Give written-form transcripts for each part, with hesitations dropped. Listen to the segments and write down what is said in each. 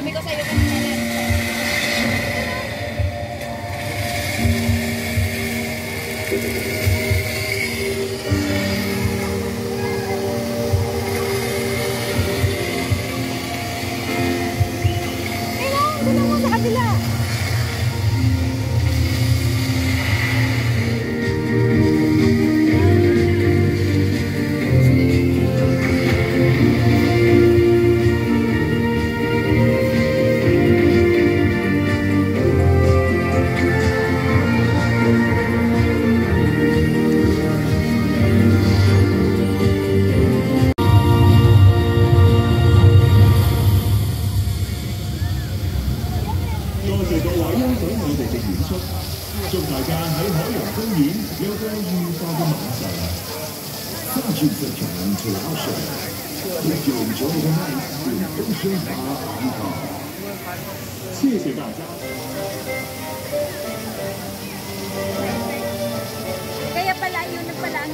sabi ko sa'yo kanina lang. Doon mo sa kabila. Thank you for coming to our show. If you enjoy the night, we'll push your bar on car. 谢谢大家。 Kaya pala yun ang pala.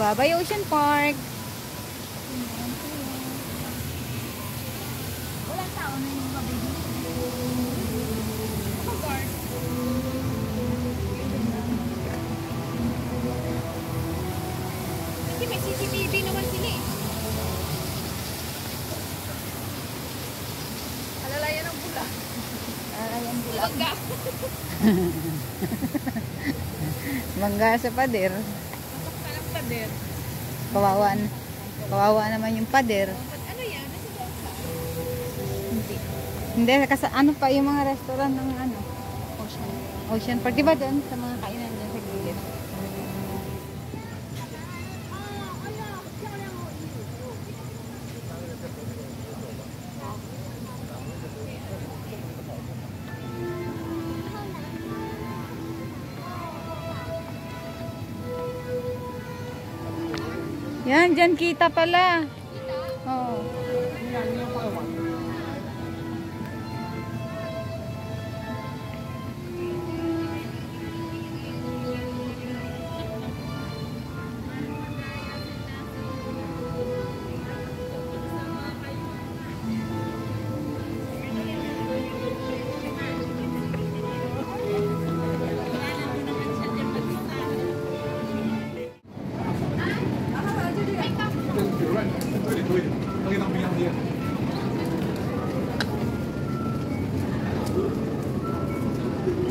Babay Ocean Park. Walang tao na yung babay dito. Kasi may CCTV naman sila eh. Alalayan ng bula. Alalayan ng bula. Mangga. Mangga sa pader. Kawawa naman yung pader. Ano yan? Hindi, kasi ano pa yung mga restaurant ng ano? Ocean Park. Diba doon sa mga kainan dyan sa gilid? Yan, dyan kita pala. Oo.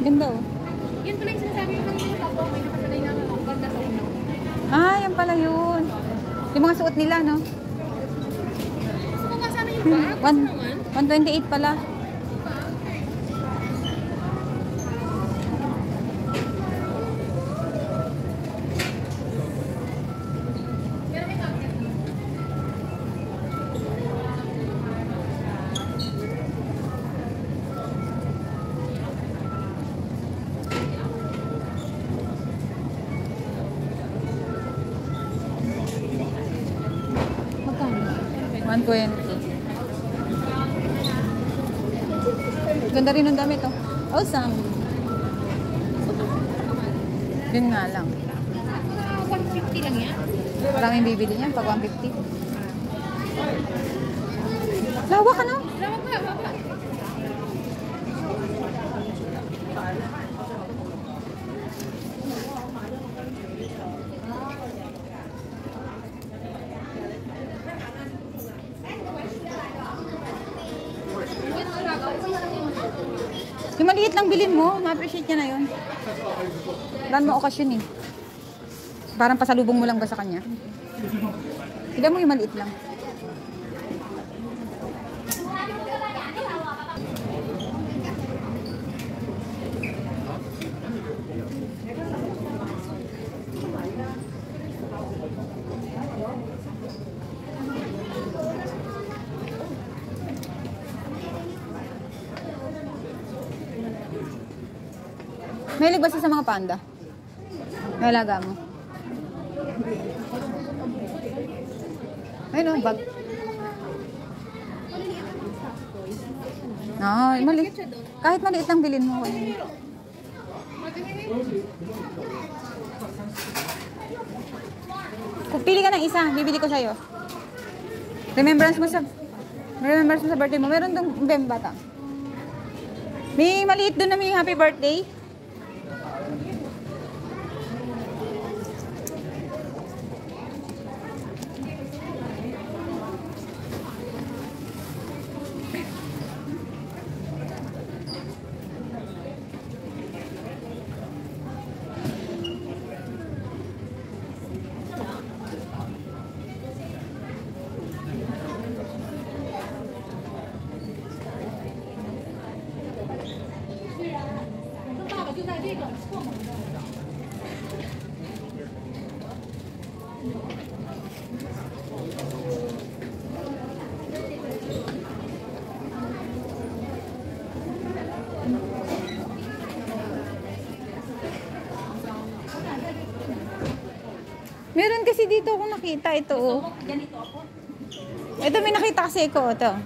Ganda oh. Yun pala yung sinasabi yung kanina yung tapo. May nakasalay na ang ganda sa ulo. Ah, yan pala yun. Yung mga suot nila, no? Gusto mo nga sana yung bag? 128 pala. Ganda rin ng damit oh. Awesome. Yun nga lang. 150 lang yan? Maraming bibili niyan pag 150. Lawa ka no? Lawa ka. Yung maliit lang bilhin mo, ma-appreciate niya na yun. Wala mo okasyon eh. Parang pasalubong mo lang ba sa kanya? Tignan mo yung maliit lang. Mahilig ba siya sa mga panda? May alaga mo? Ayun o, bag. Ay, maliit. Kahit maliit lang bilhin mo. Kung pili ka ng isa, bibili ko sa'yo. Remembrance mo sa birthday mo. Meron dong bata. May maliit doon na may happy birthday. Meron kasi dito ako nakita ito. Oh. Ito may nakita kasi ko. Ito.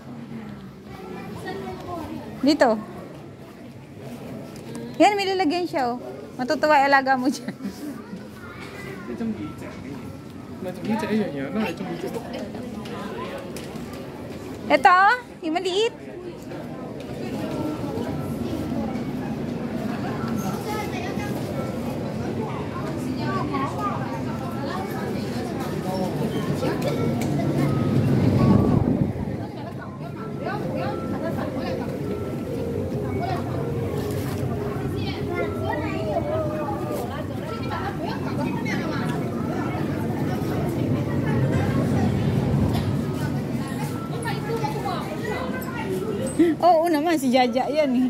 Dito. Yan, may lalagyan siya. Oh. Matutuwa alaga mo dyan. Ito, yung maliit. Oo naman, si Jaja yan eh.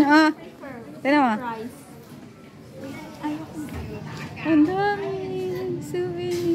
Ah, tignan mo. Ang daming souvenir.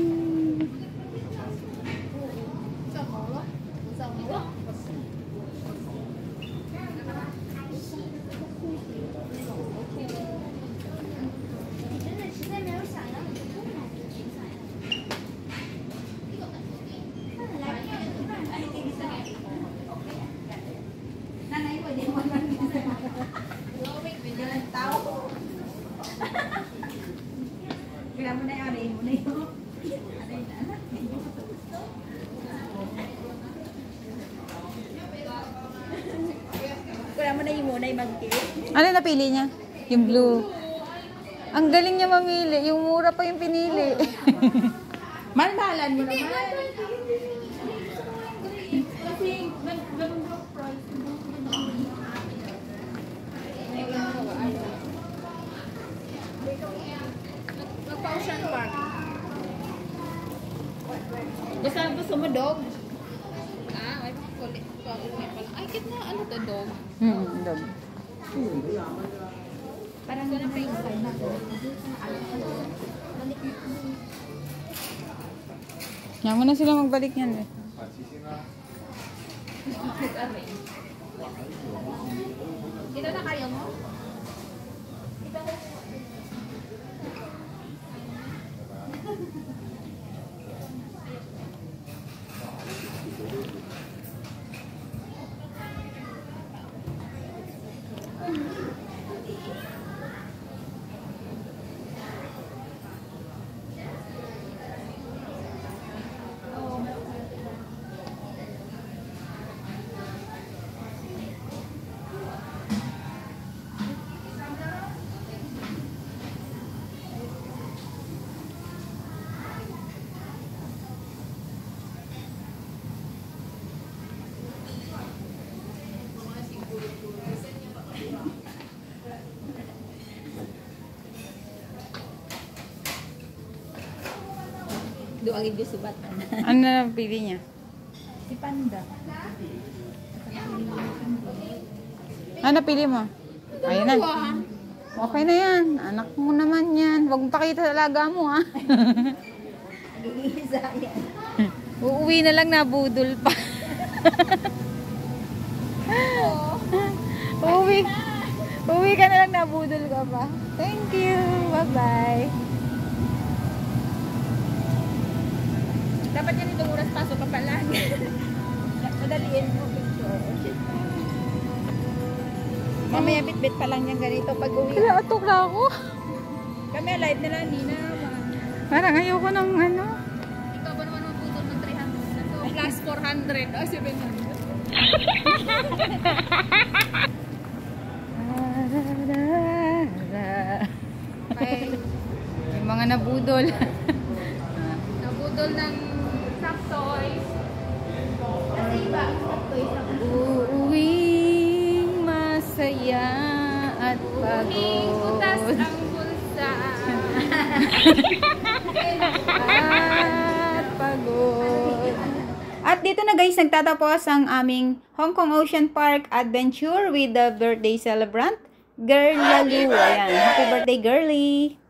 Ano napili niya? Yung blue. Ang galing niya mamili. Yung mura pa yung pinili. Mahal-mahalan mo naman. Kasi, Ocean Park. Gusto mo dog? Ay kulit pa. Ay, kit na ano to dog? Dog. Parang na pa yung side na to. Yan mo na sila magbalik yan eh. Ito na kayo mo? Duangin yung subat. Ano na pili niya? Si Panda. Ano pili mo? Ayun na. Okay na yan. Anak mo naman yan. Huwag mo pakita sa alaga mo, ha? Iisa yan. Uuwi na lang, nabudol pa. Uuwi ka na lang, nabudol ka pa. Thank you. Bye-bye. Dapat yan itong oras pasok ka pala. Madaliin mo picture. Mamaya bit-bit pa lang yan ganito pag uwi. Wala, atok na ako. Kami live nila, hindi na. Parang ayoko ng ano. Ikaw ba naman maputol ng 300 na to? Plus 400. O, 700. Yung mga nabudol. Nabudol ng soft toys. Kasi iba, soft toys na. Uuwing masaya at Utas pagod. ang bulsa. At pagod. At dito na guys, nagtatapos ang aming Hong Kong Ocean Park adventure with the birthday celebrant, Girl Lalu. Ayan, happy birthday, girly!